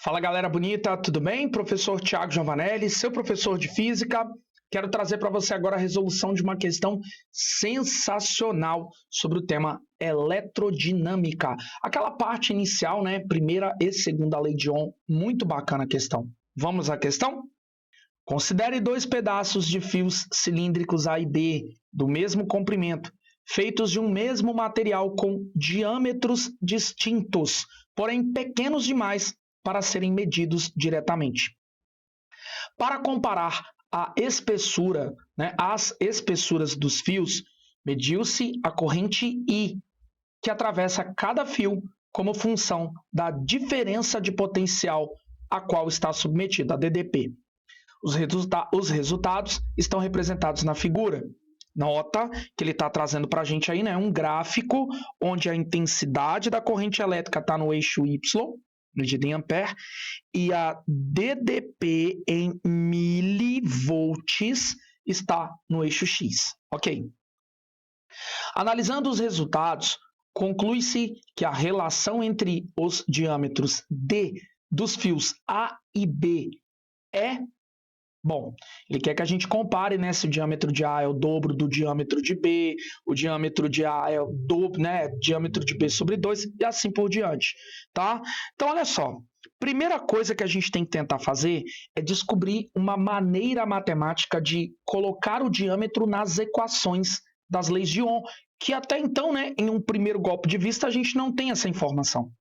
Fala galera bonita, tudo bem? Professor Thiago Giovanelli, seu professor de física. Quero trazer para você agora a resolução de uma questão sensacional sobre o tema eletrodinâmica. Aquela parte inicial, né? Primeira e segunda lei de Ohm, muito bacana a questão. Vamos à questão? Considere dois pedaços de fios cilíndricos A e B, do mesmo comprimento, feitos de um mesmo material com diâmetros distintos, porém pequenos demais para serem medidos diretamente. Para comparar a espessura, as espessuras dos fios, mediu-se a corrente I, que atravessa cada fio como função da diferença de potencial a qual está submetido, a DDP. Os resultados estão representados na figura. Nota que ele está trazendo para a gente aí, um gráfico onde a intensidade da corrente elétrica está no eixo Y, medida em ampere, e a DDP em milivolts está no eixo X. Ok. Analisando os resultados, conclui-se que a relação entre os diâmetros D dos fios A e B é... Bom, ele quer que a gente compare, se o diâmetro de A é o dobro do diâmetro de B, o diâmetro de A é o dobro, diâmetro de B sobre 2 e assim por diante, tá? Então, olha só, primeira coisa que a gente tem que tentar fazer é descobrir uma maneira matemática de colocar o diâmetro nas equações das leis de Ohm, que até então, em um primeiro golpe de vista, a gente não tem essa informação.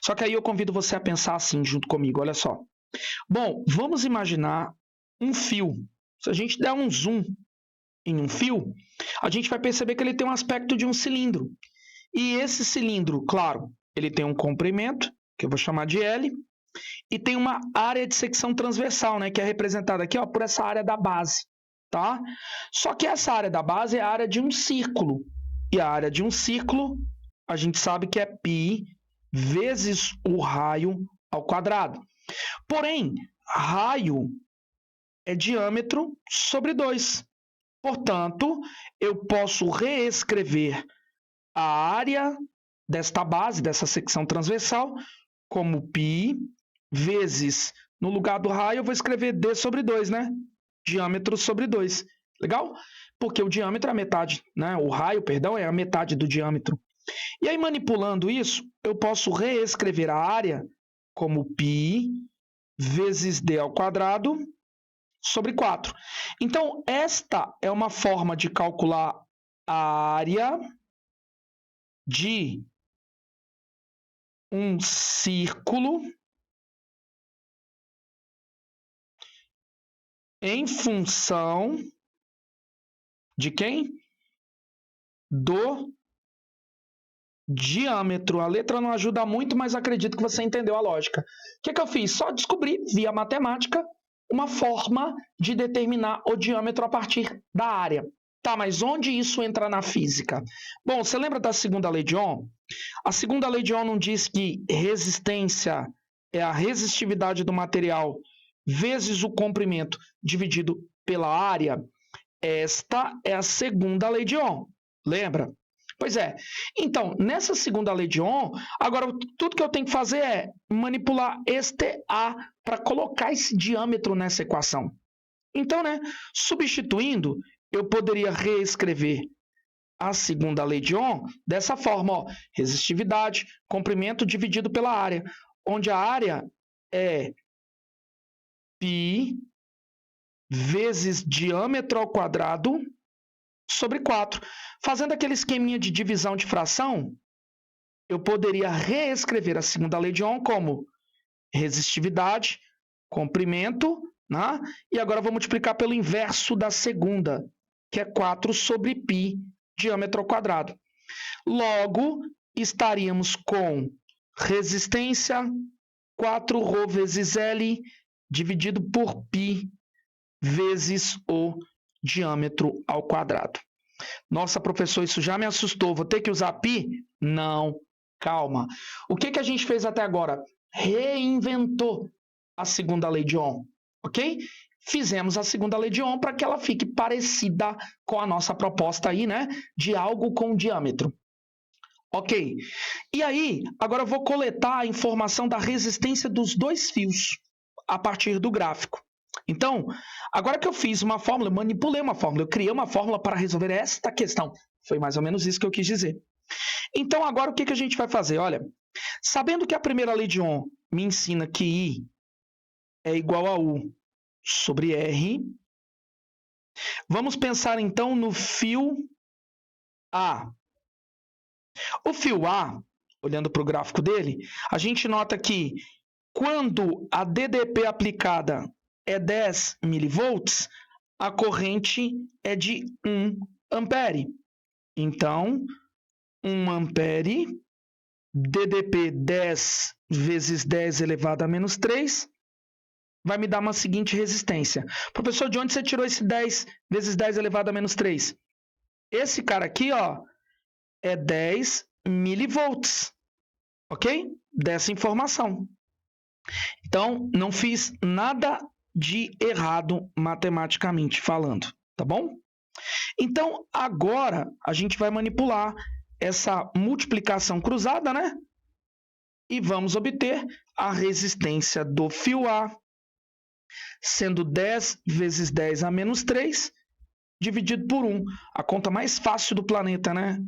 Só que aí eu convido você a pensar assim junto comigo, olha só. Bom, vamos imaginar um fio. Se a gente der um zoom em um fio, a gente vai perceber que ele tem um aspecto de um cilindro. E esse cilindro, claro, ele tem um comprimento, que eu vou chamar de L, e tem uma área de secção transversal, que é representada aqui por essa área da base. Tá? Só que essa área da base é a área de um círculo. E a área de um círculo, a gente sabe que é π vezes o raio ao quadrado. Porém, raio é diâmetro sobre 2. Portanto, eu posso reescrever a área desta base, dessa secção transversal, como π vezes, no lugar do raio, eu vou escrever d sobre 2, Diâmetro sobre 2. Legal? Porque o diâmetro é a metade, o raio, perdão, é a metade do diâmetro. E aí, manipulando isso, eu posso reescrever a área como π vezes d ao quadrado sobre 4. Então, esta é uma forma de calcular a área de um círculo em função de quem? Do diâmetro. A letra não ajuda muito, mas acredito que você entendeu a lógica. O que eu fiz? Só descobri, via matemática, uma forma de determinar o diâmetro a partir da área. Tá, mas onde isso entra na física? Bom, você lembra da segunda lei de Ohm? A segunda lei de Ohm não diz que resistência é a resistividade do material vezes o comprimento dividido pela área? Esta é a segunda lei de Ohm. Lembra? Pois é. Então, nessa segunda lei de Ohm, agora tudo que eu tenho que fazer é manipular este A para colocar esse diâmetro nessa equação. Então, substituindo, eu poderia reescrever a segunda lei de Ohm dessa forma, resistividade, comprimento dividido pela área, onde a área é π vezes diâmetro ao quadrado sobre 4. Fazendo aquele esqueminha de divisão de fração, eu poderia reescrever a segunda lei de Ohm como resistividade, comprimento, e agora vou multiplicar pelo inverso da segunda, que é 4 sobre π, diâmetro ao quadrado. Logo, estaríamos com resistência 4ρ vezes L dividido por π vezes o diâmetro ao quadrado. Nossa, professor, isso já me assustou. Vou ter que usar π? Não, calma. O que a gente fez até agora? Reinventou a segunda lei de Ohm, ok? Fizemos a segunda lei de Ohm para que ela fique parecida com a nossa proposta aí, de algo com diâmetro. Ok. E aí, agora eu vou coletar a informação da resistência dos dois fios a partir do gráfico. Então, agora que eu fiz uma fórmula, eu manipulei uma fórmula, eu criei uma fórmula para resolver esta questão. Foi mais ou menos isso que eu quis dizer. Então, agora o que a gente vai fazer? Olha, sabendo que a primeira lei de Ohm me ensina que I é igual a U sobre R, vamos pensar então no fio A. O fio A, olhando para o gráfico dele, a gente nota que quando a DDP aplicada é 10 milivolts, a corrente é de 1 ampere. Então, 1 ampere, DDP 10 vezes 10 elevado a menos 3, vai me dar uma seguinte resistência. Professor, de onde você tirou esse 10 vezes 10 elevado a menos 3? Esse cara aqui, ó, é 10 milivolts, ok? Dessa informação. Então, não fiz nada de errado matematicamente falando, tá bom? Então, agora a gente vai manipular essa multiplicação cruzada, né? E vamos obter a resistência do fio A, sendo 10 vezes 10 a menos 3, dividido por 1. A conta mais fácil do planeta, né?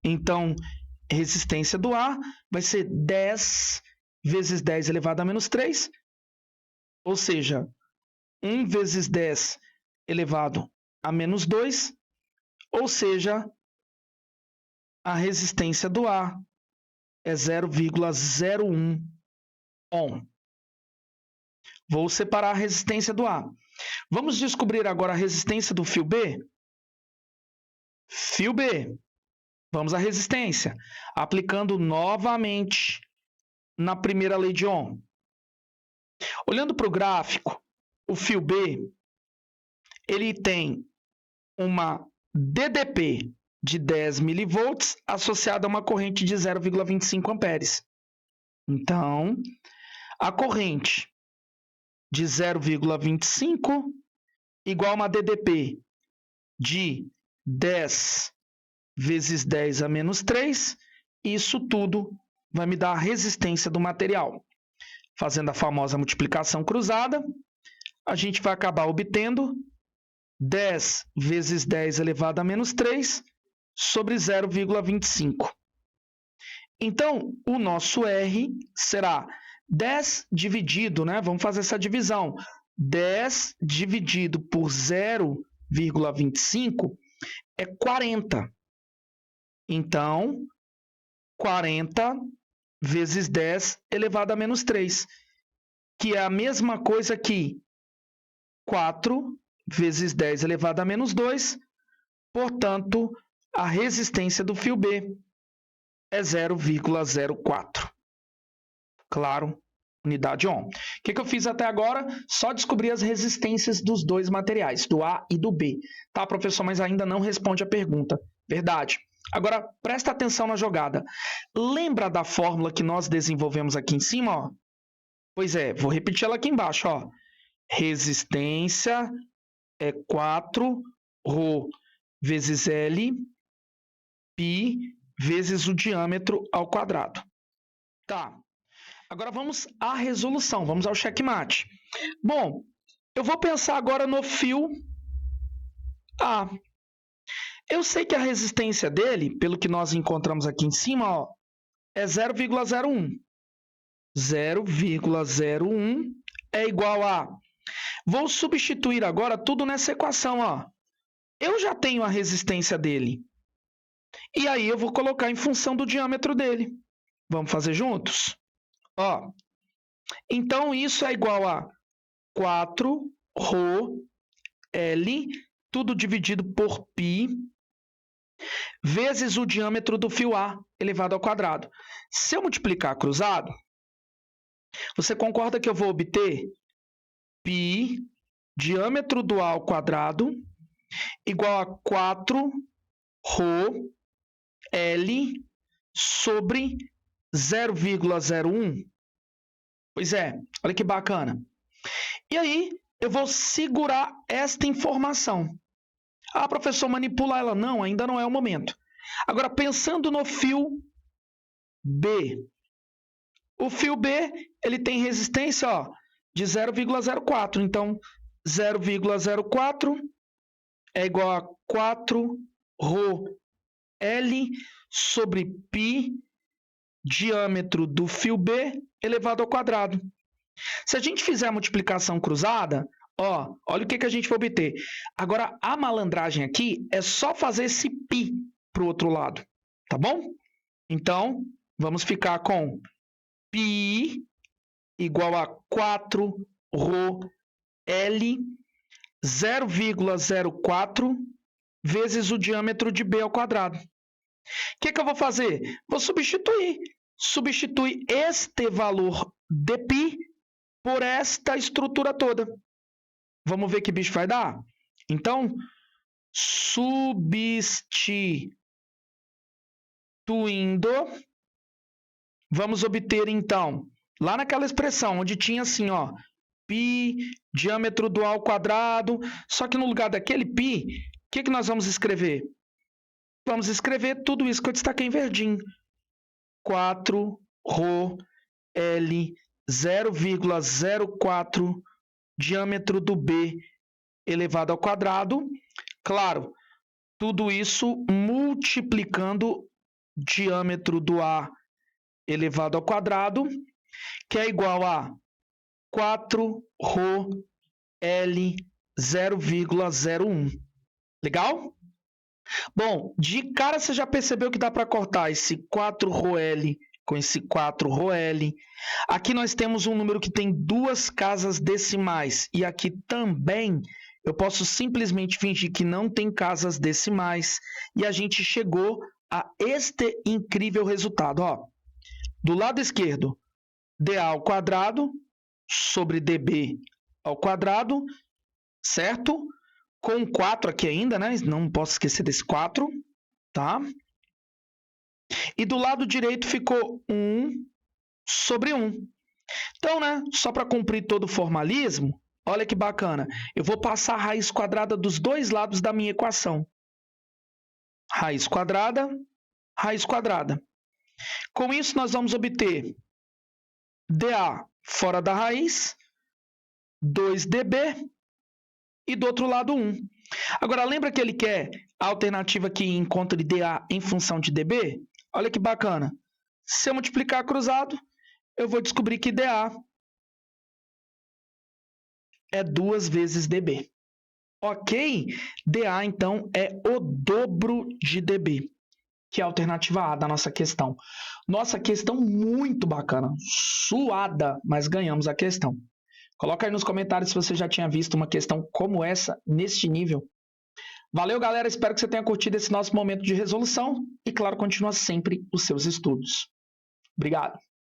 Então, resistência do A vai ser 10 vezes 10 elevado a menos 3, ou seja, 1 vezes 10 elevado a menos 2, ou seja, a resistência do A é 0,01 ohm. Vou separar a resistência do A. Vamos descobrir agora a resistência do fio B? Fio B. Vamos à resistência, aplicando novamente na primeira lei de Ohm. Olhando para o gráfico, o fio B, ele tem uma DDP de 10 milivolts associada a uma corrente de 0,25 amperes. Então, a corrente de 0,25 igual a uma DDP de 10 vezes 10 a menos 3, isso tudo vai me dar a resistência do material. Fazendo a famosa multiplicação cruzada, a gente vai acabar obtendo 10 vezes 10 elevado a menos 3 sobre 0,25. Então, o nosso R será 10 dividido, né? Vamos fazer essa divisão. 10 dividido por 0,25 é 40. Então, 40 vezes 10 elevado a menos 3, que é a mesma coisa que 4 vezes 10 elevado a menos 2, portanto, a resistência do fio B é 0,04. Claro, unidade Ohm. O que eu fiz até agora? Só descobri as resistências dos dois materiais, do A e do B. Tá, professor, mas ainda não responde a pergunta. Verdade. Agora, presta atenção na jogada. Lembra da fórmula que nós desenvolvemos aqui em cima? Ó? Pois é, vou repetir ela aqui embaixo. Ó. Resistência é 4 ρ vezes L π vezes o diâmetro ao quadrado. Tá. Agora vamos à resolução, vamos ao checkmate. Bom, eu vou pensar agora no fio A. Eu sei que a resistência dele, pelo que nós encontramos aqui em cima, ó, é 0,01. 0,01 é igual a... Vou substituir agora tudo nessa equação. Ó. Eu já tenho a resistência dele. E aí eu vou colocar em função do diâmetro dele. Vamos fazer juntos? Ó. Então, isso é igual a 4 ρ L, tudo dividido por π, vezes o diâmetro do fio A elevado ao quadrado. Se eu multiplicar cruzado, você concorda que eu vou obter π, diâmetro do A ao quadrado, igual a 4 ρ L sobre 0,01? Pois é, olha que bacana. E aí, eu vou segurar esta informação. Ah, professor, manipular ela? Não, ainda não é o momento. Agora, pensando no fio B. O fio B, ele tem resistência, ó, de 0,04. Então, 0,04 é igual a 4 ρ L sobre π, diâmetro do fio B, elevado ao quadrado. Se a gente fizer a multiplicação cruzada, ó, olha o que a gente vai obter. Agora, a malandragem aqui é só fazer esse π para o outro lado, tá bom? Então, vamos ficar com π igual a 4 ρ L 0,04 vezes o diâmetro de B ao quadrado. O que eu vou fazer? Vou substituir. Substitui este valor de π por esta estrutura toda. Vamos ver que bicho vai dar? Então, substituindo, vamos obter, então, lá naquela expressão, onde tinha assim, ó, π, diâmetro do A ao quadrado, só que no lugar daquele π, o que nós vamos escrever? Vamos escrever tudo isso que eu destaquei em verdinho. 4 ρ L 0,04 diâmetro do B elevado ao quadrado. Claro, tudo isso multiplicando diâmetro do A elevado ao quadrado, que é igual a 4 ρ L 0,01. Legal? Bom, de cara você já percebeu que dá para cortar esse 4 ρ L com esse 4 ρ L. Aqui nós temos um número que tem duas casas decimais. E aqui também eu posso simplesmente fingir que não tem casas decimais. E a gente chegou a este incrível resultado. Ó, do lado esquerdo, dA ao quadrado sobre dB ao quadrado, certo? Com 4 aqui ainda, né? Não posso esquecer desse 4, tá? E do lado direito ficou 1 sobre 1. Então, né? Só para cumprir todo o formalismo, olha que bacana. Eu vou passar a raiz quadrada dos dois lados da minha equação. Raiz quadrada, raiz quadrada. Com isso, nós vamos obter dA fora da raiz, 2dB, e do outro lado 1. Agora, lembra que ele quer a alternativa que encontre dA em função de dB? Olha que bacana. Se eu multiplicar cruzado, eu vou descobrir que dA é 2 vezes dB. Ok? dA, então, é o dobro de dB, que é a alternativa A da nossa questão. Nossa questão muito bacana. Suada, mas ganhamos a questão. Coloca aí nos comentários se você já tinha visto uma questão como essa, neste nível. Valeu, galera. Espero que você tenha curtido esse nosso momento de resolução. E, claro, continua sempre os seus estudos. Obrigado.